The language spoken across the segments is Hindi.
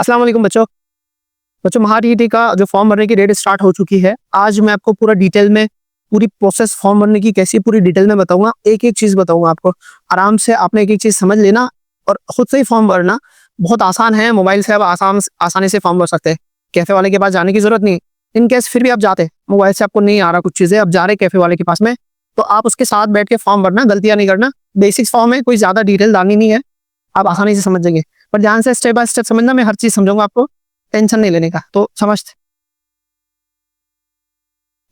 अस्सलाम वालेकुम बच्चों। महाटीटी का जो फॉर्म भरने की डेट स्टार्ट हो चुकी है। आज मैं आपको पूरा डिटेल में पूरी प्रोसेस फॉर्म भरने की कैसी पूरी डिटेल में बताऊंगा। एक एक चीज बताऊंगा आपको। आराम से आपने एक एक चीज समझ लेना और खुद से ही फॉर्म भरना। बहुत आसान है, मोबाइल से आप आसानी से फॉर्म भर सकते हैं। कैफे वाले के पास जाने की जरूरत नहीं। इन केस फिर भी आप जाते, मोबाइल से आपको नहीं आ रहा कुछ चीजें, आप जा रहे कैफे वाले के पास में, तो आप उसके साथ बैठ के फॉर्म भरना, गलतियां नहीं करना। बेसिक फॉर्म है, कोई ज्यादा डिटेल डालनी नहीं है, आप आसानी से समझ जाएंगे। पर ध्यान से स्टेप बाय स्टेप समझना, मैं हर चीज समझाऊंगा आपको, टेंशन नहीं लेने का। तो समझते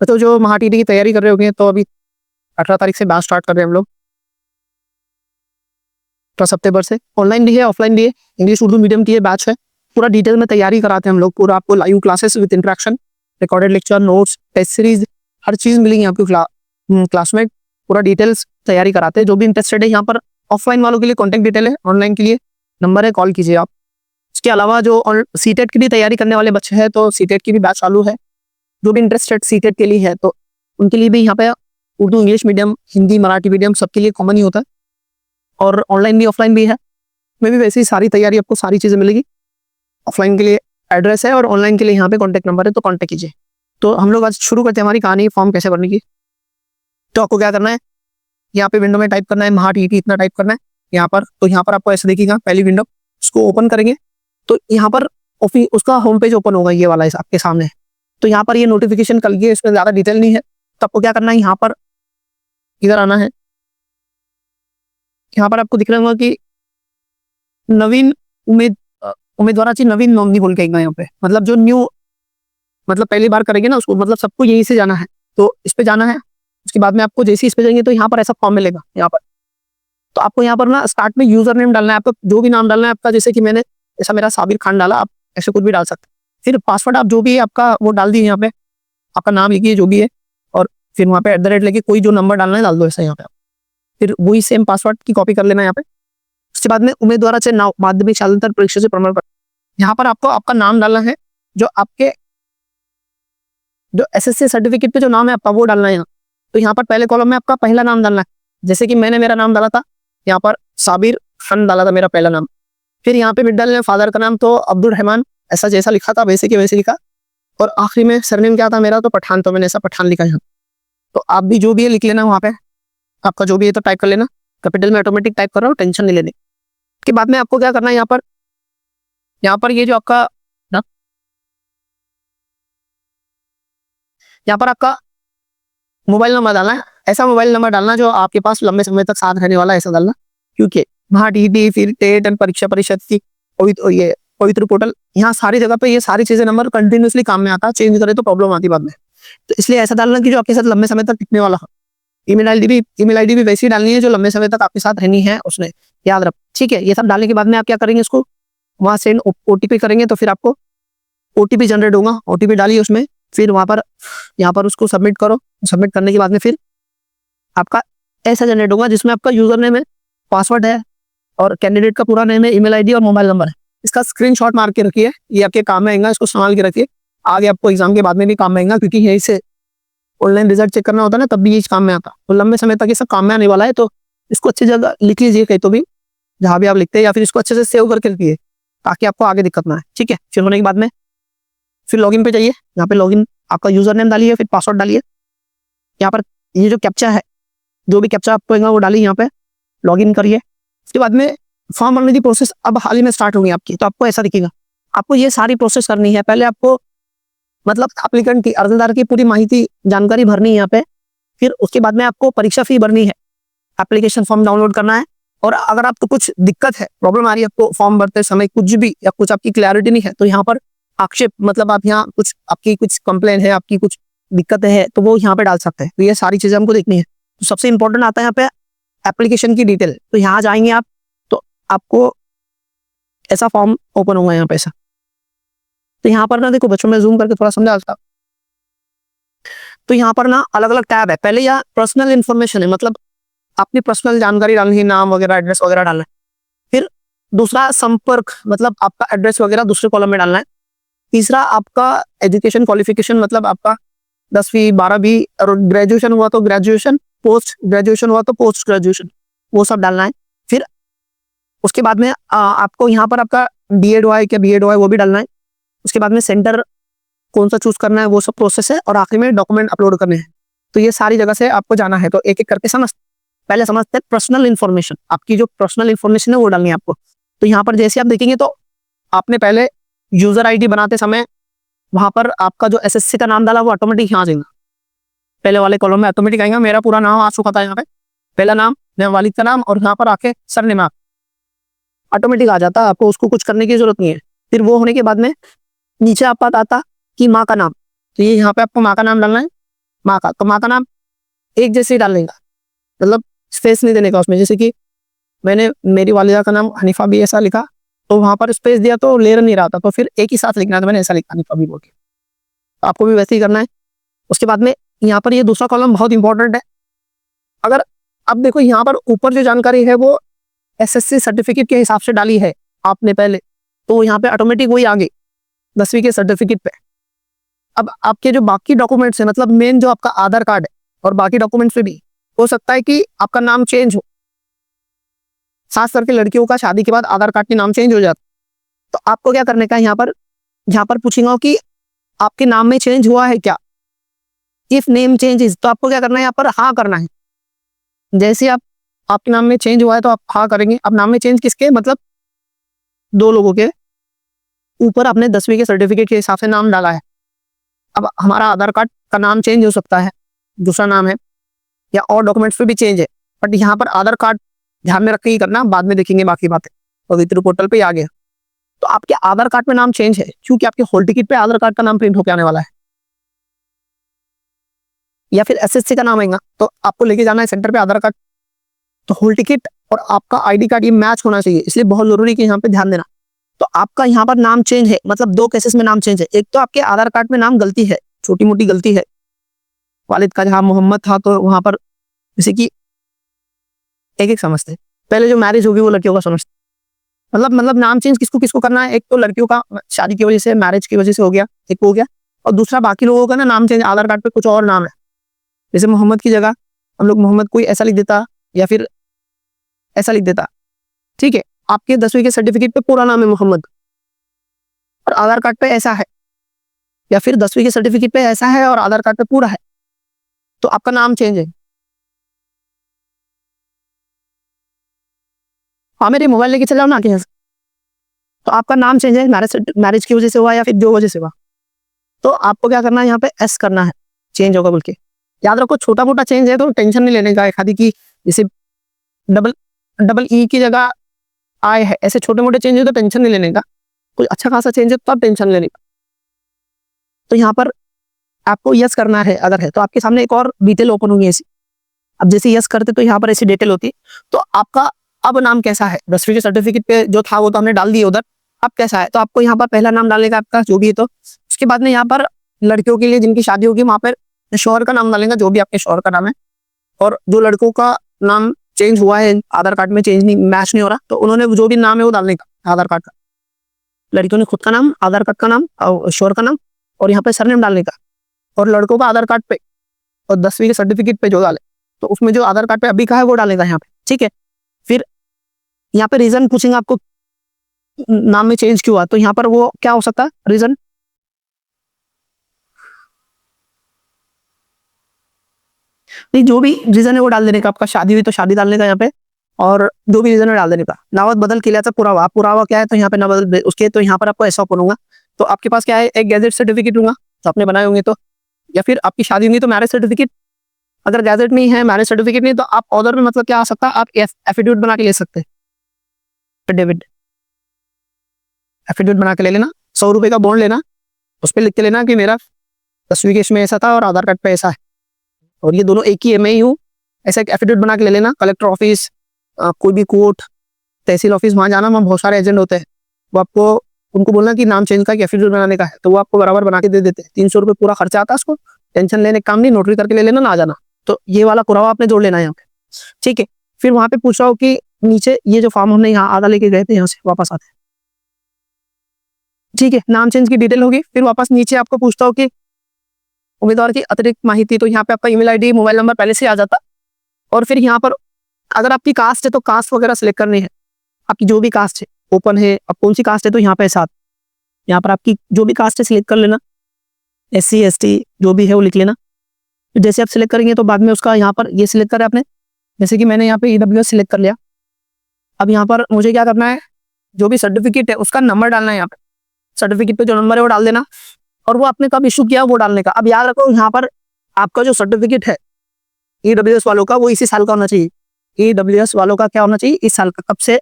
तो जो महाटीटी की तैयारी कर रहे होंगे, तो अभी 18 तारीख से बैच स्टार्ट कर रहे हैं हम लोग। 18 सितंबर से ऑनलाइन भी है, ऑफलाइन भी है, इंग्लिश उर्दू मीडियम की ये बैच है। पूरा डिटेल में तैयारी कराते हैं हम लोग। पूरा आपको live classes with interaction, recorded lecture, notes, test series, हर चीज मिलेंगी आपको क्लास में। पूरा डिटेल्स तैयारी कराते हैं। जो भी इंटरेस्टेड है यहाँ पर, ऑफलाइन वालों के लिए कॉन्टैक्ट डिटेल है, ऑनलाइन के लिए नंबर है, कॉल कीजिए आप। इसके अलावा जो सीटेट की भी तैयारी करने वाले बच्चे हैं, तो सीटेट की भी बैच चालू है। जो भी इंटरेस्टेड सीटेट के लिए है, तो उनके लिए भी यहाँ पे Urdu English medium, Hindi Marathi medium, सबके लिए कॉमन ही होता है। और ऑनलाइन भी ऑफलाइन भी है। में भी वैसे ही सारी तैयारी, आपको सारी चीज़ें मिलेगी। ऑफलाइन के लिए एड्रेस है और ऑनलाइन के लिए यहाँ पे कॉन्टैक्ट नंबर है, तो कॉन्टैक्ट कीजिए। तो हम लोग आज शुरू करते हैं हमारी कहानी, फॉर्म कैसे भरने की। तो आपको क्या करना है, यहाँ पे विंडो में टाइप करना है महाटीटी, इतना टाइप करना है यहाँ पर। तो यहाँ पर आपको ऐसे दिखेगा पहली विंडो, उसको ओपन करेंगे तो यहाँ पर उसका होम पेज ओपन होगा, ये वाला है आपके सामने। तो यहाँ पर ये नोटिफिकेशन कल की, इसमें ज्यादा डिटेल नहीं है। तो आपको क्या करना है, यहाँ पर इधर आना है। यहाँ पर आपको दिख रहा होगा कि नवीन उम्मीदवाराची नवीन नोंदणी बोल के यहाँ पे, मतलब जो न्यू, मतलब पहली बार करेंगे ना उसको, मतलब सबको यहीं से जाना है, तो इस पे जाना है। उसके बाद में आपको जैसे इस पे जाएंगे तो यहाँ पर ऐसा फॉर्म मिलेगा यहाँ पर। तो आपको यहाँ पर ना स्टार्ट में यूजर नेम डालना है, आपको जो भी नाम डालना है आपका। जैसे कि मैंने, ऐसा मेरा साबिर खान डाला, आप ऐसे कुछ भी डाल सकते हैं। फिर पासवर्ड आप जो भी है आपका वो डाल दिए, यहाँ पे आपका नाम लिखिए जो भी है, और फिर वहाँ पे @ लेके कोई जो नंबर डालना है डाल दो ऐसा यहाँ पे। फिर वही सेम पासवर्ड की कॉपी कर लेना यहाँ पे। उसके बाद में उम्मीदवाराचे नाव माध्यमिक शालांतर परीक्षेचे प्रमाणपत्र, यहाँ पर आपको आपका नाम डालना है। जो आपके जो SSC सर्टिफिकेट पे जो नाम है आपका, वो डालना है यहाँ। तो यहाँ पर पहले कॉलम में आपका पहला नाम डालना है। जैसे कि मैंने मेरा नाम डाला था, यहाँ पर साबिर खान डाला था मेरा पहला नाम। फिर यहाँ पे मिडिल नेम फादर का नाम तो अब्दुल रहमान, ऐसा जैसा लिखा था वैसे के वैसे लिखा। और आखिरी में सरनेम क्या था मेरा, तो पठान, तो मैंने ऐसा पठान लिखा यहाँ। तो आप भी जो भी है लिख लेना वहाँ पे, आपका जो भी है तो टाइप कर लेना। कैपिटल में ऑटोमेटिक टाइप कर रहा हूँ, टेंशन नहीं लेने। के बाद में आपको क्या करना है, यहाँ पर ये जो आपका ना, यहाँ पर आपका मोबाइल नंबर डालना है। ऐसा मोबाइल नंबर डालना जो आपके पास लंबे समय तक साथ रहने वाला, ऐसा डालना। क्योंकि महाटीटी, फिर टेट एंड परीक्षा परिषद की ये पवित्र पोर्टल, यहाँ सारी जगह पे ये सारी चीजें नंबर कंटिन्यूसली काम में आता है। चेंज करे तो प्रॉब्लम आती बाद में। तो इसलिए ऐसा डालना कि जो आपके साथ लंबे समय तक टिकने वाला हो। ईमेल आईडी भी वैसी डालनी है जो लंबे समय तक आपके साथ रहनी है उसने, याद रख। ठीक है, ये सब डालने के बाद में आप क्या करेंगे, इसको वहां सेंड OTP करेंगे। तो फिर आपको OTP जनरेट होगा, OTP डालिए उसमें। फिर वहां पर यहाँ पर उसको सबमिट करो। सबमिट करने के बाद में फिर आपका ऐसा जनरेट होगा जिसमें आपका यूजर नेम है, पासवर्ड है, और कैंडिडेट का पूरा नेम है, ईमेल आईडी और मोबाइल नंबर है। इसका स्क्रीनशॉट मार के रखिए, ये आपके काम में आएगा। इसको संभाल के रखिए, आगे आपको एग्जाम के बाद में भी काम में आएगा। क्योंकि यही से ऑनलाइन रिजल्ट चेक करना होता है ना, तब भी ये काम में आता है। तो लंबे समय तक ये सब काम में आने वाला है। तो इसको अच्छी जगह लिख लीजिए कहीं तो भी, जहाँ भी आप लिखते हैं, या फिर इसको अच्छे से सेव करके रखिए ताकि आपको आगे दिक्कत ना आए। ठीक है, फिर होने के बाद में फिर लॉगिन पे जाइए। यहाँ पे लॉगिन, आपका यूजर नेम डालिए, फिर पासवर्ड डालिए। यहाँ पर ये जो कैप्चा है, जो भी कैप्चा आपको वो डालिए, यहाँ पे लॉगिन करिए। उसके बाद में फॉर्म भरने की प्रोसेस अब हाल ही में स्टार्ट होगी आपकी। तो आपको ऐसा दिखेगा, आपको ये सारी प्रोसेस करनी है। पहले आपको मतलब एप्लीकेंट की, अर्जदार की पूरी माहिती जानकारी भरनी है यहाँ पे। फिर उसके बाद में आपको परीक्षा फी भरनी है, एप्लीकेशन फॉर्म डाउनलोड करना है। और अगर आपको कुछ दिक्कत है, प्रॉब्लम आ रही है आपको फॉर्म भरते समय, कुछ भी, या कुछ आपकी क्लैरिटी नहीं है, तो यहाँ पर आक्षेप, मतलब आप यहाँ कुछ आपकी कुछ कंप्लेन है, आपकी कुछ दिक्कतें है, तो वो यहाँ पे डाल सकते हैं। तो ये सारी चीजें हमको देखनी है। तो सबसे इंपॉर्टेंट आता है यहाँ पे एप्लीकेशन की डिटेल। तो यहाँ जाएंगे आप, तो आपको ऐसा फॉर्म ओपन होगा यहाँ पे ऐसा। तो यहाँ पर ना देखो बच्चों, में जूम करके थोड़ा समझा सकता। तो यहाँ पर ना अलग अलग टैब है। पहले यहाँ पर्सनल इन्फॉर्मेशन है, मतलब अपनी पर्सनल जानकारी डालनी है, नाम वगैरह, एड्रेस वगैरह डालना है। फिर दूसरा संपर्क, मतलब आपका एड्रेस वगैरह दूसरे कॉलम में डालना है। तीसरा आपका एजुकेशन क्वालिफिकेशन, मतलब आपका 10वीं 12वीं, और ग्रेजुएशन हुआ तो ग्रेजुएशन, पोस्ट ग्रेजुएशन हुआ तो पोस्ट ग्रेजुएशन, वो सब डालना है। फिर उसके बाद में आपको यहाँ पर आपका बीएड हुआ है क्या बीएड हुआ है वो भी डालना है। उसके बाद में सेंटर कौन सा चूज करना है वो सब प्रोसेस है, और आखिरी में डॉक्यूमेंट अपलोड करने हैं। तो ये सारी जगह से आपको जाना है, तो एक एक करके पहले समझते हैं पर्सनल इन्फॉर्मेशन। आपकी जो पर्सनल इन्फॉर्मेशन है वो डालनी है आपको। तो यहाँ पर जैसे आप देखेंगे तो आपने पहले यूजर आईडी बनाते समय वहां पर आपका जो एसएससी का नाम डाला वो ऑटोमेटिक यहाँ आ जाएगा, पहले वाले कॉलम में ऑटोमेटिक आएगा। मेरा पूरा नाम आ चुका था यहाँ पे, पहला नाम, मेरे वालिद का नाम, और यहाँ पर आके सरनेम ऑटोमेटिक आ जाता, आपको उसको कुछ करने की जरूरत नहीं है। फिर वो होने के बाद में नीचे आप बात आता कि माँ का नाम, तो ये यहाँ पे आपको माँ का नाम डालना है। माँ का, तो माँ का नाम एक जैसे ही डालने का, मतलब स्पेस नहीं देने का उसमें। जैसे कि मैंने मेरी वालिदा का नाम हनीफा भी ऐसा लिखा, तो वहां पर स्पेस दिया तो ले नहीं रहा था, तो फिर एक ही साथ लिखना था, मैंने ऐसा लिखा हनीफा भी बोल के। तो आपको भी वैसे ही करना है। उसके बाद में यहाँ पर ये दूसरा कॉलम बहुत इंपॉर्टेंट है। अगर अब देखो यहाँ पर ऊपर जो जानकारी है वो एसएससी सर्टिफिकेट के हिसाब से डाली है आपने पहले, तो यहाँ पे ऑटोमेटिक वही आ गई 10वीं के सर्टिफिकेट पे। अब आपके जो बाकी डॉक्यूमेंट्स है, मतलब मेन जो आपका आधार कार्ड है और बाकी डॉक्यूमेंट्स पे भी हो सकता है कि आपका नाम चेंज हो। खास करके लड़कियों का शादी के बाद आधार कार्ड के नाम चेंज हो जाता, तो आपको क्या करने का है, यहाँ पर पूछेगा कि आपके नाम में चेंज हुआ है क्या। इफ नेम चेंजेस, तो आपको क्या करना है, यहाँ पर हाँ करना है। जैसे आपके नाम में चेंज हुआ है तो आप हाँ करेंगे। अब नाम में चेंज किसके, मतलब दो लोगों के ऊपर आपने 10वीं के सर्टिफिकेट के हिसाब से नाम डाला है। अब हमारा आधार कार्ड का नाम चेंज हो सकता है, दूसरा नाम है, या और डॉक्यूमेंट्स पे भी चेंज है, बट यहाँ पर आधार कार्ड ध्यान में रख के ही करना, बाद में देखेंगे बाकी बातें। पवित्र पोर्टल पे आ गया, तो आपके आधार कार्ड में नाम चेंज है क्योंकि आपके हॉल टिकट पे आधार कार्ड का नाम प्रिंट होकर आने वाला है, या फिर एसएससी का नाम आएगा तो आपको लेके जाना है सेंटर पे आधार कार्ड। तो हॉल टिकट और आपका आईडी कार्ड ये मैच होना चाहिए, इसलिए बहुत जरूरी है कि यहाँ पे ध्यान देना। तो आपका यहाँ पर नाम चेंज है, मतलब दो केसेस में नाम चेंज है। एक तो आपके आधार कार्ड में नाम गलती है, छोटी मोटी गलती है, वालिद का जहाँ मोहम्मद था तो वहां पर जैसे कि एक एक समझते, पहले जो मैरिज होगी वो लड़कियों का समझते, मतलब नाम चेंज किसको किसको करना है। एक तो लड़कियों का शादी की वजह से, मैरिज की वजह से हो गया, एक हो गया, और दूसरा बाकी लोगों का ना नाम चेंज आधार कार्ड पे कुछ और नाम है। जैसे मोहम्मद की जगह हम लोग मोहम्मद कोई ऐसा लिख देता या फिर ऐसा लिख देता, ठीक है। आपके 10वीं के सर्टिफिकेट पे पूरा नाम है मोहम्मद और आधार कार्ड पे ऐसा है, या फिर 10वीं के सर्टिफिकेट पे ऐसा है और आधार कार्ड पे पूरा है, तो आपका नाम चेंज है। हाँ, मेरे मोबाइल लेके चल जाओ ना, तो आपका नाम चेंज है, मैरिज की वजह से हुआ या फिर जो वजह से हुआ, तो आपको क्या करना है, यहाँ पे एस करना है, चेंज होगा बोल के। याद रखो, छोटा मोटा चेंज है तो टेंशन नहीं लेने का। एक आदि की जैसे डबल ई की जगह आए है, ऐसे छोटे मोटे चेंज है तो टेंशन नहीं लेने का। कोई अच्छा खासा चेंज है तो आप टेंशन लेने का। तो यहाँ पर आपको यस करना है, अगर है तो आपके सामने एक और डिटेल ओपन होगी ऐसी। अब जैसे यस करते तो यहाँ पर ऐसी डिटेल होती, तो आपका अब नाम कैसा है, 10वीं के सर्टिफिकेट पे जो था वो तो हमने डाल दिया उधर, अब कैसा है, तो आपको यहाँ पर पहला नाम डालने का आपका जो भी है। तो उसके बाद में यहाँ पर लड़कियों के लिए जिनकी शादी होगी वहां पर शौहर का नाम डालेंगे, जो भी आपके शौहर का नाम है। और जो लड़कों का नाम चेंज हुआ है, आधार कार्ड में चेंज नहीं, मैच नहीं हो रहा, तो उन्होंने जो भी नाम है वो डालने का आधार कार्ड का। लड़कियों ने खुद का नाम, आधार कार्ड का नाम और शौहर का नाम, और यहाँ पे सरनेम डालने का। और लड़कों का आधार कार्ड पे और 10वीं के सर्टिफिकेट पे जो डाले, तो उसमें जो आधार कार्ड पे अभी का है वो डालेगा यहाँ पे, ठीक है। फिर यहाँ पे रीजन पूछेंगे आपको नाम में चेंज क्यों हुआ, तो यहाँ पर वो क्या हो सकता है रीजन, नहीं जो भी रीजन है वो डाल देने का। आपका शादी हुई तो शादी डालने का यहाँ पे, और जो भी रीजन है डाल देने का। नावत बदल किल्याचा पुरावा, पुरावा क्या है, तो यहाँ पे ना बदल उसके, तो यहाँ पर आपको ऐसा ओपन होगा। तो आपके पास क्या है, एक गैजेट सर्टिफिकेट होगा जो आपने बनाए होंगे, तो या फिर आपकी शादी हुई तो मैरिज सर्टिफिकेट। अगर गैजेट नहीं है, मैरिज सर्टिफिकेट नहीं, तो आप ऑर्डर में मतलब क्या आ सकता है, आप एफिडेविट बना के ले सकते हैं। डेविड एफिडेविट बना के ले लेना, 100 रुपए का बॉन्ड लेना, उस पर लिख के लेना कि मेरा 10वीं के इसमें ऐसा था और आधार कार्ड पे ऐसा है, और ये दोनों एक ही है, मैं ही हूँ। ऐसा एक एफिडेविट बना के ले लेना। कलेक्टर ऑफिस, कोई भी कोर्ट, तहसील ऑफिस, वहां जाना, वहाँ बहुत सारे एजेंट होते हैं, वो आपको उनको बोलना कि नाम चेंज का एफिडेविट बनाने का है, तो वो आपको बराबर बना के दे देते हैं। 300 रुपये पूरा खर्चा आता है, उसको टेंशन लेने का काम नहीं, नोटरी करके ले लेना ना, आ जाना। तो ये वाला पुरावा आपने जोड़ लेना है यहाँ पे, ठीक है। फिर वहां पे पूछ रहा हो कि नीचे ये जो फॉर्म हमने यहाँ आधा लेके गए थे, यहाँ से वापस आते हैं, ठीक है। नाम चेंज की डिटेल होगी। फिर वापस नीचे आपको पूछता हो कि उम्मीदवार की अतिरिक्त माहिती, तो यहाँ पे आपका ईमेल आईडी, मोबाइल नंबर पहले से आ जाता। और फिर यहाँ पर अगर आपकी कास्ट है तो कास्ट वगैरह सिलेक्ट करनी है, आपकी जो भी कास्ट है, ओपन है। अब कौन सी कास्ट है तो यहाँ पे 7, यहाँ पर आपकी जो भी कास्ट है सिलेक्ट कर लेना, SC ST जो भी है वो लिख लेना। तो जैसे आप सिलेक्ट करेंगे तो बाद में उसका यहाँ पर ये सिलेक्ट करें आपने, जैसे कि मैंने यहाँ पे EWS सिलेक्ट कर लिया। अब यहाँ पर मुझे क्या करना है, जो भी सर्टिफिकेट है उसका नंबर डालना है। यहाँ पे सर्टिफिकेट पे जो नंबर है वो डाल देना, और वो आपने कब इशू किया वो डालने का। अब याद रखो यहाँ पर आपका जो सर्टिफिकेट है EWS वालों का वो इसी साल का होना चाहिए। EWS वालों का क्या होना चाहिए, इस साल का। कब से,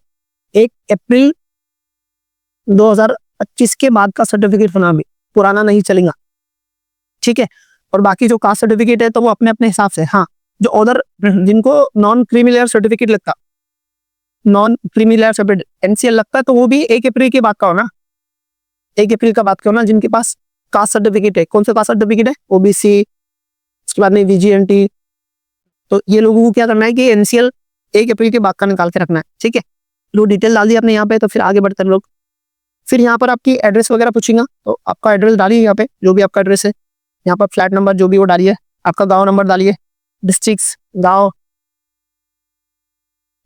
1 अप्रैल 2025 के बाद का सर्टिफिकेट होना, भी पुराना नहीं चलेगा, ठीक है। और बाकी जो कास्ट सर्टिफिकेट है तो वो अपने अपने हिसाब से। हाँ, जो अदर जिनको नॉन क्रीमी लेयर सर्टिफिकेट लगता, non creamy layer certificate NCL लगता है, तो वो भी 1 अप्रैल के बाद का होना, 1 अप्रैल का बाद का होना। जिनके पास कास्ट सर्टिफिकेट है, कौन सा कास्ट सर्टिफिकेट है, OBC, उसके बाद में VGNT, तो ये लोगों को क्या करना है कि NCL 1 अप्रैल के बाद का निकाल के रखना है, ठीक है। लो डिटेल डाल दी आपने यहाँ पे, तो फिर आगे बढ़ते हैं लोग। फिर यहाँ पर आपकी एड्रेस वगैरह पूछेगा, तो आपका एड्रेस डालिए यहाँ पे, जो भी आपका एड्रेस है। यहाँ पर फ्लैट नंबर जो भी वो डालिए, आपका गांव नंबर डालिए, डिस्ट्रिक्ट्स, गांव।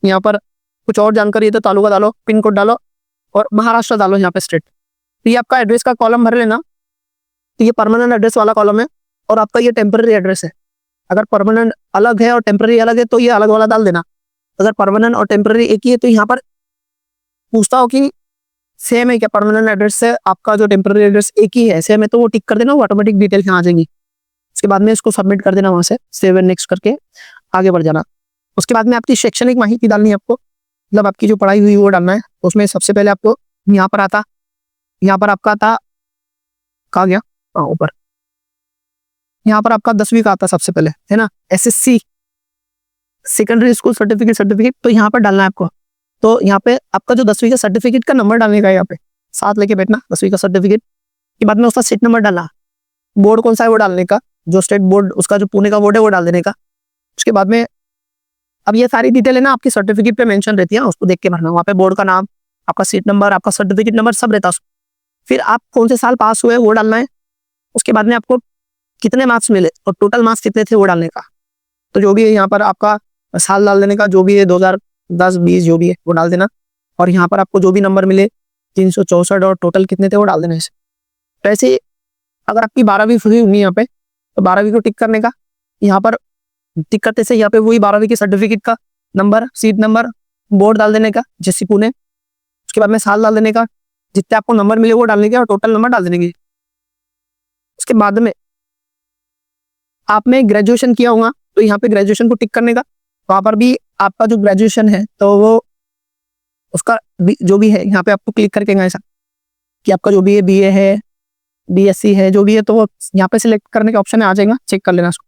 यहाँ पर कुछ और जानकारी है तो तालुका डालो, पिन कोड डालो, और महाराष्ट्र डालो यहाँ पे स्टेट। तो ये आपका एड्रेस का कॉलम भर लेना। तो ये परमानेंट एड्रेस वाला कॉलम है, और आपका ये टेम्पररी एड्रेस है। अगर परमानेंट अलग है और टेम्पररी अलग है तो ये अलग वाला डाल देना। अगर परमानेंट और टेम्पररी एक ही है तो यहाँ पर पूछता हो कि सेम है क्या, परमानेंट एड्रेस से आपका जो टेम्पररी एड्रेस एक ही है, सेम है, तो वो टिक कर देना, वो ऑटोमेटिक डिटेल यहाँ आ जाएंगी। उसके बाद में इसको सबमिट कर देना, वहां से सेव एंड नेक्स्ट करके आगे बढ़ जाना। उसके बाद में आपकी शैक्षणिक माहिती डालनी है आपको, मतलब आपकी जो पढ़ाई हुई वो डालना है। उसमें सबसे पहले आपको यहाँ पर आता, यहाँ पर आपका था, कहा गया, ऊपर यहाँ पर आपका 10वीं का आता सबसे पहले, है ना, SSC सेकेंडरी स्कूल सर्टिफिकेट, तो यहाँ पर डालना है आपको। तो यहाँ पे आपका जो 10वीं का सर्टिफिकेट का नंबर डालने का, यहाँ पे साथ लेके बैठना 10वीं का सर्टिफिकेट के बाद में उसका सीट नंबर डालना, बोर्ड कौन सा है वो डालने का, जो स्टेट बोर्ड उसका जो पुणे का बोर्ड है वो डाल देने का। उसके बाद में अब ये सारी डिटेल है ना आपकी सर्टिफिकेट पे मेंशन रहती है, उसको देख के भरना। वहाँ पे बोर्ड का नाम, आपका सीट नंबर, आपका सर्टिफिकेट नंबर सब रहता है। फिर आप कौन से साल पास हुए वो डालना है। उसके बाद में आपको कितने मार्क्स मिले और टोटल मार्क्स कितने थे वो डालने का। तो जो भी है यहाँ पर आपका साल डाल देने का, जो भी है 2010-20 जो भी है वो डाल देना। और यहाँ पर आपको जो भी नंबर मिले 364 और टोटल कितने थे वो डाल देना इसे। तो ऐसे अगर आपकी 12वीं हुई हुई यहाँ पे, तो 12वीं को टिक करने का, यहाँ पर टिक करते से यहाँ पे वही 12वीं के सर्टिफिकेट का नंबर, सीट नंबर, बोर्ड डाल देने का, जैसी पुणे। उसके बाद में साल डाल देने का, जितने आपको नंबर मिले वो डालने के, और टोटल नंबर डाल देने के। उसके बाद में आपने ग्रेजुएशन किया होगा तो यहाँ पे ग्रेजुएशन को टिक करने का। वहां पर भी आपका जो ग्रेजुएशन है तो वो उसका जो भी है यहाँ पे आपको क्लिक करके ऐसा कि आपका जो भी है BA है, BSc है, जो भी है, तो वो यहाँ पे सिलेक्ट करने का ऑप्शन आ जाएगा, चेक कर लेना उसको।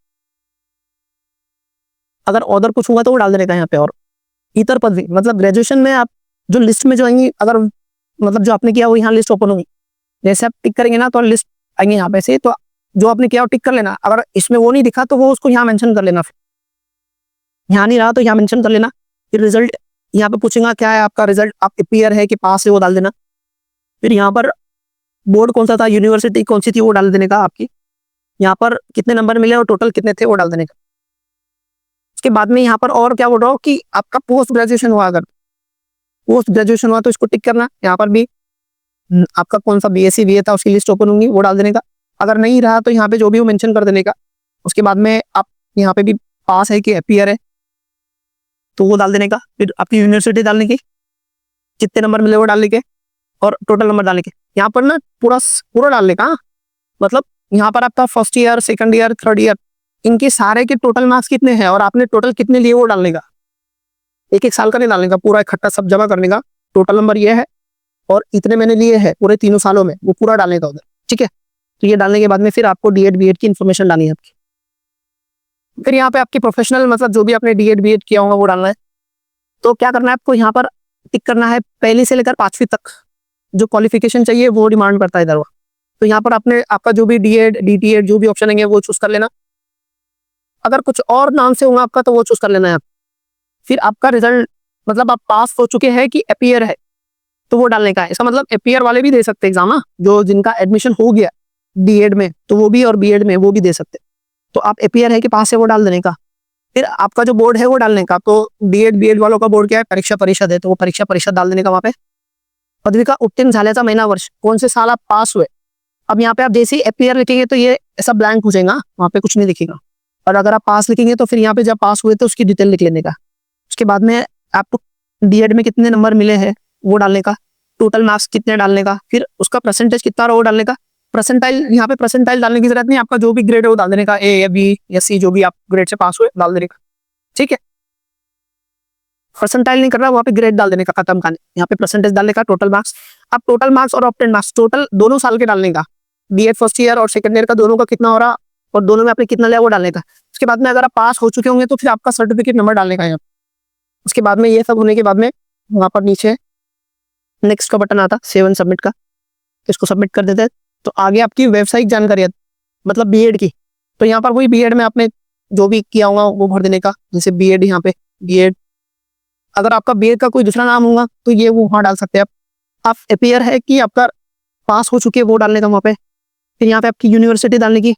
अगर अदर कुछ हुआ तो वो डाल देने का यहाँ पे। और इतर पदवी मतलब ग्रेजुएशन में आप जो लिस्ट में जो आएंगी, अगर मतलब जो आपने किया वो यहाँ लिस्ट ओपन होगी, जैसे आप टिक करेंगे ना तो लिस्ट आएंगे यहाँ पे से, तो जो आपने किया वो टिक कर लेना। अगर इसमें वो नहीं दिखा तो वो उसको यहाँ मेंशन कर लेना, फिर यहाँ नहीं रहा तो यहाँ मेंशन कर लेना। फिर रिजल्ट यहाँ पे पूछेगा क्या है आपका रिजल्ट, आप APR है कि पास है वो डाल देना। फिर यहाँ पर बोर्ड कौन सा था, यूनिवर्सिटी कौन सी थी वो डाल देने का, आपकी यहाँ पर कितने नंबर मिले और टोटल कितने थे वो डाल देने का। उसके बाद में यहाँ पर और क्या बोल रहा हो कि आपका पोस्ट ग्रेजुएशन हुआ, अगर पोस्ट ग्रेजुएशन हुआ तो इसको टिक करना। यहाँ पर भी आपका कौन सा BSc BA था उसकी लिस्ट ओपन होंगी, वो डाल देने का। अगर नहीं रहा तो यहाँ पे जो भी वो मेंशन कर देने का। उसके बाद में आप यहाँ पे भी पास है कि APR है तो वो डाल देने का। फिर आपकी यूनिवर्सिटी डालने की, कितने नंबर मिले वो डालने के, और टोटल नंबर डालने के। यहाँ पर ना पूरा डालने का, मतलब यहाँ पर आपका first year, second year, third year, इनके सारे के टोटल मार्क्स कितने हैं और आपने टोटल कितने लिए वो डालने का। एक साल का नहीं डालने का, पूरा इकट्ठा सब जमा करने का। टोटल नंबर ये है और इतने मैंने लिए हैं पूरे 3 सालों में, वो पूरा डालने का उधर, ठीक है। तो ये डालने के बाद में फिर आपको D.Ed B.Ed की इन्फॉर्मेशन डालनी है आपकी। फिर यहाँ पे आपकी प्रोफेशनल मतलब जो भी आपने D.Ed B.Ed किया होगा वो डालना है। तो क्या करना है आपको, यहाँ पर टिक करना है पहली से लेकर 5वीं तक जो क्वालिफिकेशन चाहिए वो डिमांड करता है इधर वो। तो यहाँ पर आपने आपका जो भी D.Ed DTED जो भी ऑप्शन है वो चूज कर लेना। अगर कुछ और नाम से होगा आपका तो वो चूज कर लेना है आप। फिर आपका रिजल्ट मतलब आप पास हो चुके हैं कि APR है तो वो डालने का है। इसका मतलब APR वाले भी दे सकते हैं एग्जाम, जो जिनका एडमिशन हो गया D.Ed में तो वो भी, और B.Ed में वो भी दे सकते। तो आप APR है कि पास है वो डाल देने का। फिर आपका जो बोर्ड है वो डालने का। तो D.Ed B.Ed वालों का बोर्ड क्या है, परीक्षा परिषद है, तो वो परीक्षा परिषद डाल देने का वहाँ पे। पदविका उत्तीर्ण झाल्याचा महिना वर्ष, कौन से साल आप पास हुए। अब यहाँ पे आप जैसे ही अपीयर लिखेंगे तो ये ऐसा ब्लैंक हो जाएगा, वहाँ पे कुछ नहीं दिखेगा। और अगर आप पास लिखेंगे तो फिर यहाँ पे जब पास हुए तो उसकी डिटेल लिख लेने का। उसके बाद में आपको बीएड में कितने नंबर मिले हैं वो डालने का, टोटल मार्क्स कितने डालने का, फिर उसका परसेंटेज कितना रहा वो डालने का। परसेंटाइल, यहाँ पे परसेंटाइल डालने की जरूरत नहीं, आपका जो भी ग्रेड है वो डाल देने का, ए या बी या सी, जो भी आप ग्रेड से पास हुए डाल देने का, ठीक है। परसेंटाइल नहीं कर रहा, वहाँ पे ग्रेड डाल देने का, खत्म कहानी। यहाँ पे परसेंटेज डालने का, टोटल मार्क्स। अब टोटल मार्क्स और ऑब्टेन मार्क्स टोटल दोनों साल के डालने का, बीएड फर्स्ट ईयर और सेकंड ईयर का दोनों का कितना हो रहा और दोनों में आपने कितना लिया वो डालने का। उसके बाद में अगर आप पास हो चुके होंगे तो फिर आपका सर्टिफिकेट नंबर डालने का यहाँ। उसके बाद में ये सब होने के बाद में वहाँ पर नीचे नेक्स्ट का बटन आता, सेव एंड सबमिट का, इसको सबमिट कर देते हैं। तो आगे आपकी वेबसाइट जानकारी मतलब बीएड की, तो यहाँ पर वही बीएड में आपने जो भी किया होगा वो भर देने का। जैसे बीएड, यहाँ पे बीएड, अगर आपका बीएड का कोई दूसरा नाम होगा तो ये वो वहाँ डाल सकते हैं आप अपीयर है कि आपका पास हो चुके वो डालने का वहाँ पे। फिर यहाँ पे आपकी यूनिवर्सिटी डालने की,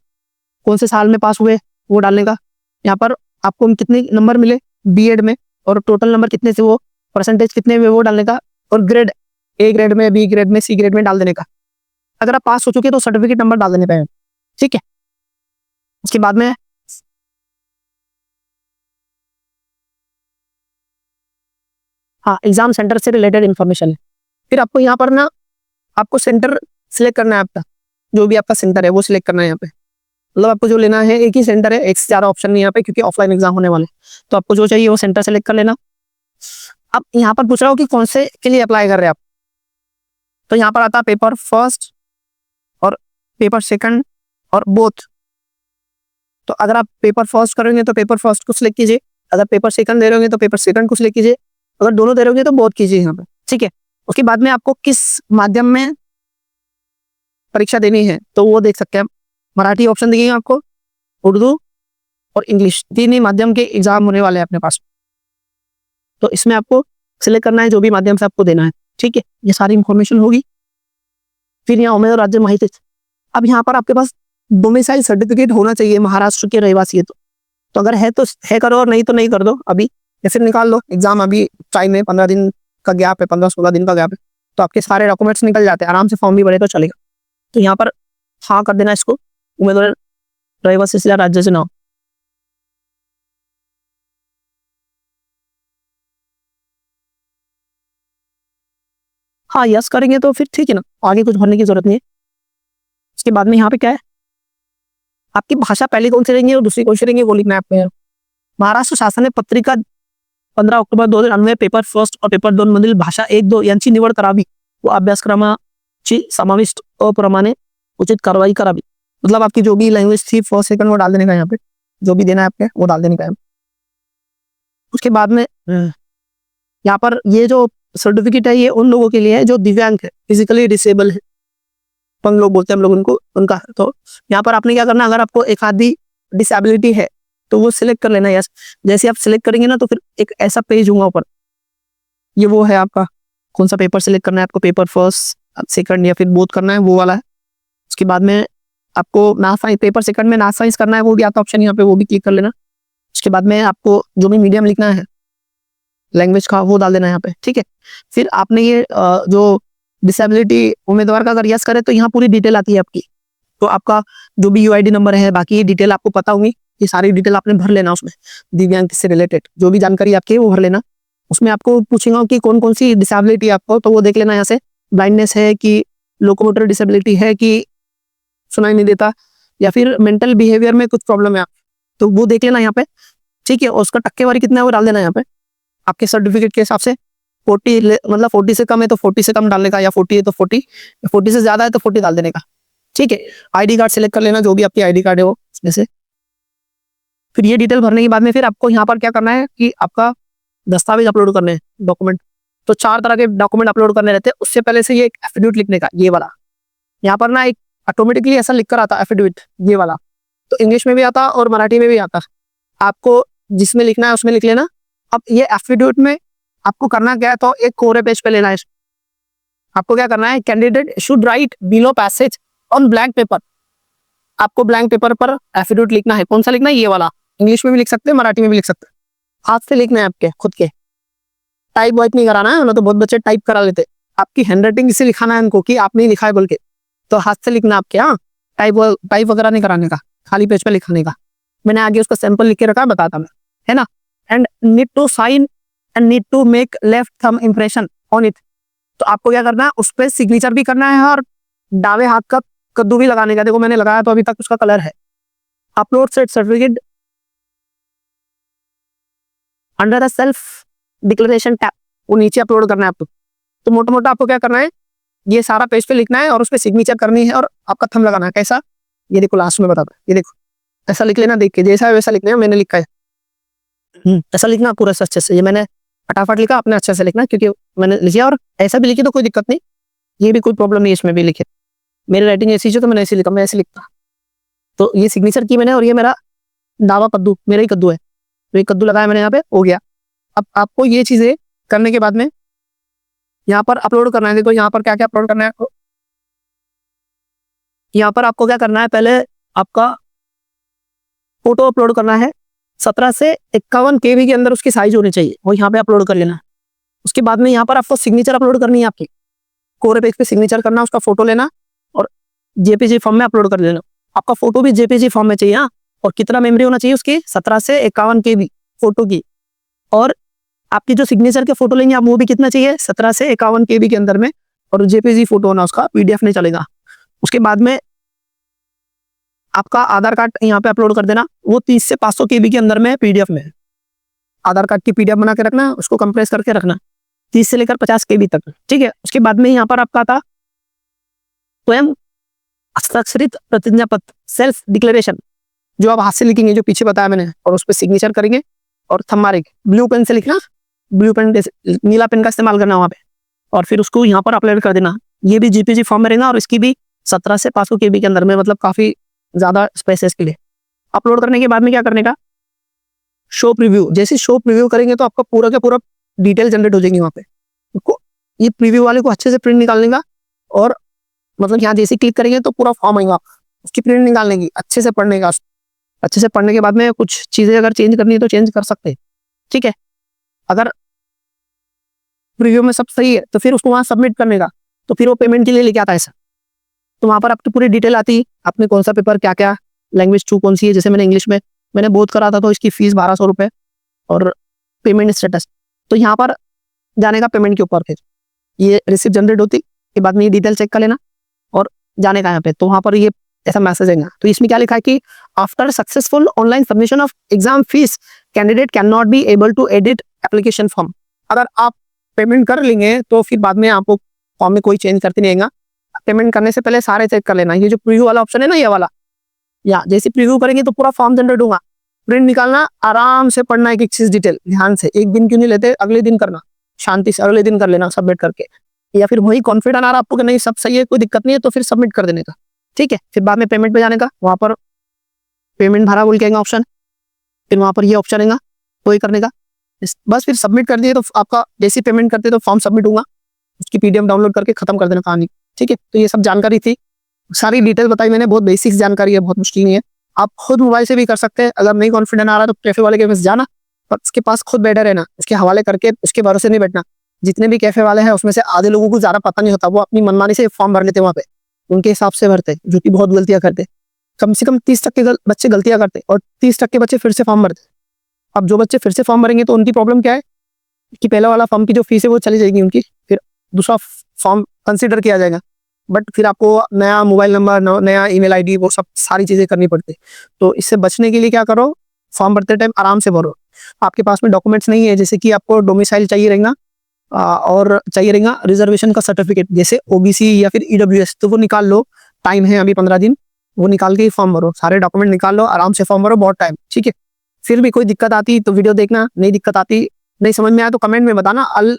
कौन से साल में पास हुए वो डालने का। यहाँ पर आपको कितने नंबर मिले बीएड में और टोटल नंबर कितने से वो परसेंटेज कितने में वो डालने का। और ग्रेड, ए ग्रेड में, बी ग्रेड में, सी ग्रेड में डाल देने का। अगर आप पास हो चुके तो सर्टिफिकेट नंबर डाल देने का, ठीक है। उसके बाद में हाँ, एग्जाम सेंटर से रिलेटेड इन्फॉर्मेशन है। फिर आपको यहाँ पर ना आपको सेंटर सिलेक्ट करना है, आपका जो भी आपका सेंटर है वो सिलेक्ट करना है यहाँ पे। मतलब आपको जो लेना है एक ही सेंटर है, एक से ज्यादा ऑप्शन नहीं यहाँ पे, क्योंकि ऑफलाइन एग्जाम होने वाले। तो आपको जो चाहिए वो सेंटर सेलेक्ट कर लेना। अब यहाँ पर पूछ रहा हो कि कौन से के लिए अप्लाई कर रहे हैं आप, तो यहाँ पर आता है पेपर फर्स्ट और पेपर सेकंड और बोथ। तो अगर आप पेपर फर्स्ट करेंगे तो पेपर फर्स्ट को सिलेक्ट कीजिए, अगर पेपर सेकंड दे रहे होंगे तो पेपर सेकंड को सिलेक्ट कीजिए, अगर दोनों दे रहे होंगे तो बोथ कीजिए यहाँ पे, ठीक है। उसके बाद में आपको किस माध्यम में परीक्षा देनी है तो वो देख सकते हैं। मराठी ऑप्शन दिखेगा आपको, उर्दू और इंग्लिश, तीन ही माध्यम के एग्जाम होने वाले हैं अपने पास। तो इसमें आपको सिलेक्ट करना है जो भी माध्यम से आपको देना है, ठीक है। ये सारी इंफॉर्मेशन होगी। फिर यहाँ उम्मीदवार राज्य माहिती, अब यहाँ पर आपके पास डोमिसाइल सर्टिफिकेट होना चाहिए, महाराष्ट्र के रहवासी है तो अगर है तो है करो, और नहीं तो नहीं कर दो अभी, या फिर निकाल लो एग्जाम। अभी टाइम है, 15 दिन का गैप है, 15-16 दिन का गैप है, तो आपके सारे डॉक्यूमेंट्स निकल जाते हैं, आराम से फॉर्म भी भरे तो चलेगा। तो यहाँ पर हाँ कर देना इसको, उम्मीदवार रहवासी जिला राज्य से नाम। हाँ यस करेंगे तो फिर ठीक है ना, आगे कुछ भरने की जरूरत नहीं है। उसके बाद में यहाँ पे क्या है, आपकी भाषा पहली कौन सी रहेंगी और दूसरी कौन सी रहेंगी वो लिखना है आपको। महाराष्ट्र शासन ने पत्रिका 15 ऑक्टोबर 2009 पेपर फर्स्ट और पेपर 2 मधील भाषा 1-2 यांची निवड करावी व अभ्यासक्रमाची समाविष्ट अप्रमाणे उचित कार्रवाई करावी। मतलब आपकी जो भी लैंग्वेज थी फर्स्ट सेकंड वो डाल देने का, यहाँ पे जो भी देना है आपके वो डाल देने का है। उसके बाद में यहाँ पर ये जो सर्टिफिकेट है ये उन लोगों के लिए है जो दिव्यांग है, फिजिकली डिसेबल है, हम लोग बोलते हैं हम लोग उनको, उनका। तो यहाँ पर आपने क्या करना, अगर आपको एक आधी डिसेबिलिटी है तो वो सिलेक्ट कर लेना। यस, जैसे आप सिलेक्ट करेंगे ना तो फिर एक ऐसा पेज होगा ऊपर, ये वो है आपका कौन सा पेपर सिलेक्ट करना है आपको, पेपर फर्स्ट सेकंड या फिर बोथ करना है वो वाला है। उसके बाद में आपको मैथ साइंस, पेपर सेकंड में मैथ साइंस करना है वो भी आता ऑप्शन यहाँ पे, वो भी क्लिक कर लेना। उसके बाद में आपको जो भी मीडियम लिखना है लैंग्वेज का वो डाल देना है यहाँ पे, ठीक है। फिर आपने ये जो डिसेबिलिटी उम्मीदवार का अगर यस करे तो यहाँ पूरी डिटेल आती है आपकी, तो आपका जो भी यूआईडी नंबर है, बाकी ये डिटेल आपको पता होंगी, ये सारी डिटेल आपने भर लेना उसमें, दिव्यांग से रिलेटेड जो भी जानकारी आपकी है वो भर लेना। उसमें आपको पूछेगा कि कौन कौन सी डिसेबिलिटी आपको, तो वो देख लेना यहाँ से, ब्लाइंडनेस है कि लोकोमोटर डिसेबिलिटी है कि सुनाई नहीं देता, या फिर मेंटल बिहेवियर में कुछ प्रॉब्लम है आप, तो वो देख लेना यहाँ पे, ठीक है। और उसका टक्केवारी कितना है वो डाल देना यहाँ पे आपके सर्टिफिकेट के हिसाब से। 40 मतलब 40 से कम है तो 40 से कम डालने का, या 40 है तो 40, 40 से ज्यादा है तो 40 डाल देने का, ठीक है। आईडी कार्ड सिलेक्ट कर लेना, जो भी आपकी आईडी कार्ड है वो उसमें से। फिर ये डिटेल भरने के बाद में फिर आपको यहाँ पर क्या करना है कि आपका दस्तावेज अपलोड करने हैं, डॉक्यूमेंट। तो 4 तरह के डॉक्यूमेंट अपलोड करने रहते हैं। उससे पहले से ये एक एफिडेविट लिखने का, ये वाला यहाँ पर ना एक ऑटोमेटिकली ऐसा लिख कर आता एफिडेविट, ये वाला तो इंग्लिश में भी आता और मराठी में भी आता, आपको जिसमें लिखना है उसमें लिख लेना। अब ये एफिडेविट में आपको करना क्या है, तो एक कोरे पेज पे लेना है, आपको क्या करना है, candidate should write below passage on blank paper. आपको ब्लैंक पेपर पर एफिडेविट लिखना है, कौन सा लिखना है, ये वाला। इंग्लिश में भी लिख सकते हैं, मराठी में भी लिख सकते हैं, हाथ से लिखना है आपके खुद के, टाइप वाइप नहीं कराना है, ना तो बहुत बच्चे टाइप करा लेते, आपकी हैंडराइटिंग से लिखाना है उनको कि आपने ही लिखा है बोल के, तो हाथ से लिखना आपके, हाँ, टाइप वगैरह नहीं कराने का, खाली पेज पे लिखने का। मैंने आगे उसका सैंपल लिख के रखा, बताता मैं, है ना। And need to sign and need to make left thumb impression on it. तो आपको क्या करना है, उस पर सिग्नेचर भी करना है और दावे हाथ का कद्दू भी लगाने का। देखो मैंने लगाया तो अभी तक उसका कलर है। Upload set certificate under the self declaration tab, वो नीचे अपलोड करना है आपको। तो मोटा मोटा आपको क्या करना है, ये सारा पेज पे लिखना है और उस पर सिग्नेचर करनी है और आपका थंब लगाना है। कैसा, ये देखो लास्ट में बताता है, ये देखो ऐसा लिख लेना, देख के जैसा है वैसा लिखना है, मैंने लिखा है। ऐसा लिखना पूरा अच्छे से, ये मैंने फटाफट लिखा, अपने अच्छे से लिखना क्योंकि मैंने लिखा। और ऐसा भी लिखे तो कोई दिक्कत नहीं, ये भी कोई प्रॉब्लम नहीं, इसमें भी लिखे। मेरी राइटिंग ऐसी है तो मैंने ऐसे लिखा, मैं ऐसे लिखता। तो ये सिग्नेचर की मैंने, और ये मेरा दावा कद्दू, मेरा ही कद्दू है, तो ये कद्दू लगाया मैंने, यहाँ पे हो गया। अब आपको ये चीजें करने के बाद में यहाँ पर अपलोड करना है। देखो यहाँ पर क्या क्या अपलोड करना है आपको। यहाँ पर आपको क्या करना है, पहले आपका फोटो अपलोड करना है। 17 से 51 KB के अंदर उसकी साइज होनी चाहिए, वो यहाँ पे अपलोड कर लेना। उसके बाद में यहाँ पर आपको सिग्नेचर अपलोड करनी है, आपकी कोरे पेज पे सिग्नेचर करना, उसका फोटो लेना और JPG फॉर्म में अपलोड कर देना। आपका फोटो भी JPG फॉर्म में चाहिए, हाँ। और कितना मेमोरी होना चाहिए उसकी, 17 से 51 KB फोटो की। और आपकी जो सिग्नेचर के फोटो लेंगे आप, वो भी कितना चाहिए, 17 से 51 KB के अंदर में। और JPG फोटो होना उसका, PDF नहीं चलेगा। उसके बाद में आपका आधार कार्ड यहाँ पे अपलोड कर देना, वो 30 से 500 KB के अंदर में PDF में। आधार कार्ड की PDF बना के रखना, उसको कंप्रेस करके रखना 30 से लेकर 50 KB तक, ठीक है। उसके बाद में यहाँ पर आपका था स्वयं हस्ताक्षरित प्रतिज्ञा पत्र, सेल्फ डिक्लेरेशन, जो आप हाथ से लिखेंगे, जो पीछे बताया मैंने, और उस पर सिग्नेचर करेंगे और थंब मारेंगे। ब्लू पेन से लिखना, ब्लू पेन, नीला पेन का इस्तेमाल करना वहाँ पे, और फिर उसको यहाँ पर अपलोड कर देना। ये भी JPG फॉर्म में रहेगा और इसकी भी 17 से 500 KB के अंदर में, मतलब काफी ज्यादा स्पेस है इसके लिए। अपलोड करने के बाद में क्या करने का, शो प्रीव्यू। जैसे शो प्रीव्यू करेंगे तो आपका पूरा का पूरा डिटेल जनरेट हो जाएगी वहाँ पे। ये प्रीव्यू वाले को अच्छे से प्रिंट निकालने का, और मतलब यहाँ जैसे क्लिक करेंगे तो पूरा फॉर्म आएगा, उसकी प्रिंट निकालने की, अच्छे से पढ़ने का। अच्छे से पढ़ने के बाद में कुछ चीजें अगर चेंज करनी है तो चेंज कर सकते हैं, ठीक है। अगर प्रीव्यू में सब सही है तो फिर उसको वहाँ सबमिट करने का, तो फिर वो पेमेंट के लिए लेके आता है ऐसा। तो वहाँ पर आपकी पूरी डिटेल आती है, आपने कौन सा पेपर, क्या क्या लैंग्वेज टू कौन सी है। जैसे मैंने इंग्लिश में मैंने बोध करा था, तो इसकी फीस 1200 रुपये और पेमेंट स्टेटस। तो यहाँ पर जाने का पेमेंट के ऊपर, फिर ये रिसिप्ट जनरेट होती के बाद में ये डिटेल चेक कर लेना और जाने का यहाँ पे। तो वहाँ पर ये ऐसा मैसेज आएगा। तो इसमें क्या लिखा है कि after successful online submission of exam fees candidate can not be able to edit application form. अगर आप पेमेंट कर लेंगे तो फिर बाद में आपको फॉर्म में कोई चेंज करते नहीं आएगा। पेमेंट करने से पहले सारे चेक कर लेना। ये जो प्रीव्यू वाला ऑप्शन है ना, ये वाला, या जैसे प्रीव्यू करेंगे तो पूरा फॉर्म जनरेट होगा। प्रिंट निकालना, आराम से पढ़ना, एक एक चीज डिटेल ध्यान से। एक दिन क्यों नहीं लेते, अगले दिन करना, शांति से अगले दिन कर लेना सबमिट करके। या फिर वही कॉन्फिडेंट आ रहा आपको कि नहीं सब सही है, कोई दिक्कत नहीं है, तो फिर सबमिट कर देने का, ठीक है। फिर बाद में पेमेंट पे जाने का, वहां पर पेमेंट भरा बोल के आएगा ऑप्शन, फिर वहां पर ये ऑप्शन आएगा वही करने का। बस फिर सबमिट कर दिए तो आपका जैसी पेमेंट करते तो फॉर्म सबमिट होगा, उसकी PDF डाउनलोड करके खत्म कर देना कहानी, ठीक है। तो ये सब जानकारी थी, सारी डिटेल बताई मैंने, बहुत बेसिक जानकारी है, बहुत मुश्किल नहीं है। आप खुद मोबाइल से भी कर सकते हैं। अगर नहीं कॉन्फिडेंट आ रहा तो कैफे वाले के पास जाना, पर उसके पास खुद बैठे रहना, उसके हवाले करके उसके भरोसे नहीं बैठना। जितने भी कैफे वाले हैं उसमें से आधे लोगों को ज्यादा पता नहीं होता, वो अपनी मनमानी से फॉर्म भर लेते वहाँ पे, उनके हिसाब से भरते, जो कि बहुत गलतियां करते। कम से कम 30% बच्चे गलतियां करते और 30% बच्चे फिर से फॉर्म भरते। अब जो बच्चे फिर से फॉर्म भरेंगे तो उनकी प्रॉब्लम क्या है कि पहला वाला फॉर्म की जो फीस है वो चली जाएगी उनकी, फिर दूसरा फॉर्म कंसिडर किया जाएगा। बट फिर आपको नया मोबाइल नंबर, नया ईमेल ID, वो सब सारी चीजें करनी पड़ती है। तो इससे बचने के लिए क्या करो, फॉर्म भरते टाइम आराम से भरो। आपके पास में डॉक्यूमेंट्स नहीं है, जैसे कि आपको डोमिसाइल चाहिए रहेगा और चाहिए रहेगा रिजर्वेशन का सर्टिफिकेट, जैसे OBC या फिर EWS, तो वो निकाल लो, टाइम है अभी 15 दिन, वो निकाल के ही फॉर्म भरो। सारे डॉक्यूमेंट निकाल लो, आराम से फॉर्म भरो, बहुत टाइम, ठीक है। फिर भी कोई दिक्कत आती तो वीडियो देखना, नहीं दिक्कत आती, नहीं समझ में आया तो कमेंट में बताना, I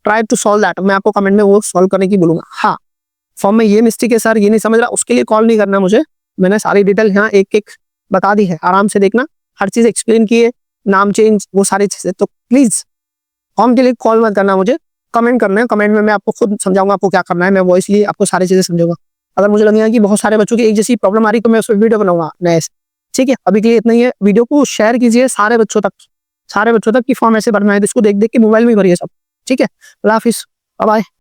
try to solve that, मैं आपको कमेंट में वो सॉल्व करने की बोलूंगा। हाँ, फॉर्म में ये मिस्टेक है सर, ये नहीं समझ रहा, उसके लिए कॉल नहीं करना मुझे, मैंने सारी डिटेल यहाँ एक एक बता दी है, आराम से देखना, हर चीज एक्सप्लेन की है, नाम चेंज, वो सारी चीजें। तो प्लीज फॉर्म के लिए कॉल मत करना मुझे, कमेंट करना है, कमेंट में मैं आपको खुद समझाऊंगा आपको क्या करना है, मैं वॉइसली आपको सारी चीजें समझाऊंगा। अगर मुझे लगेगा कि बहुत सारे बच्चों की एक जैसी प्रॉब्लम आ रही तो मैं उस पर वीडियो बनाऊंगा नए, ठीक है। अभी के लिए इतना ही है, वीडियो को शेयर कीजिए सारे बच्चों तक कि फॉर्म ऐसे भरना है, तो इसको देख देख के मोबाइल में ही भरिए सब, ठीक है। अल्लाह हाफिज, बाय बाय।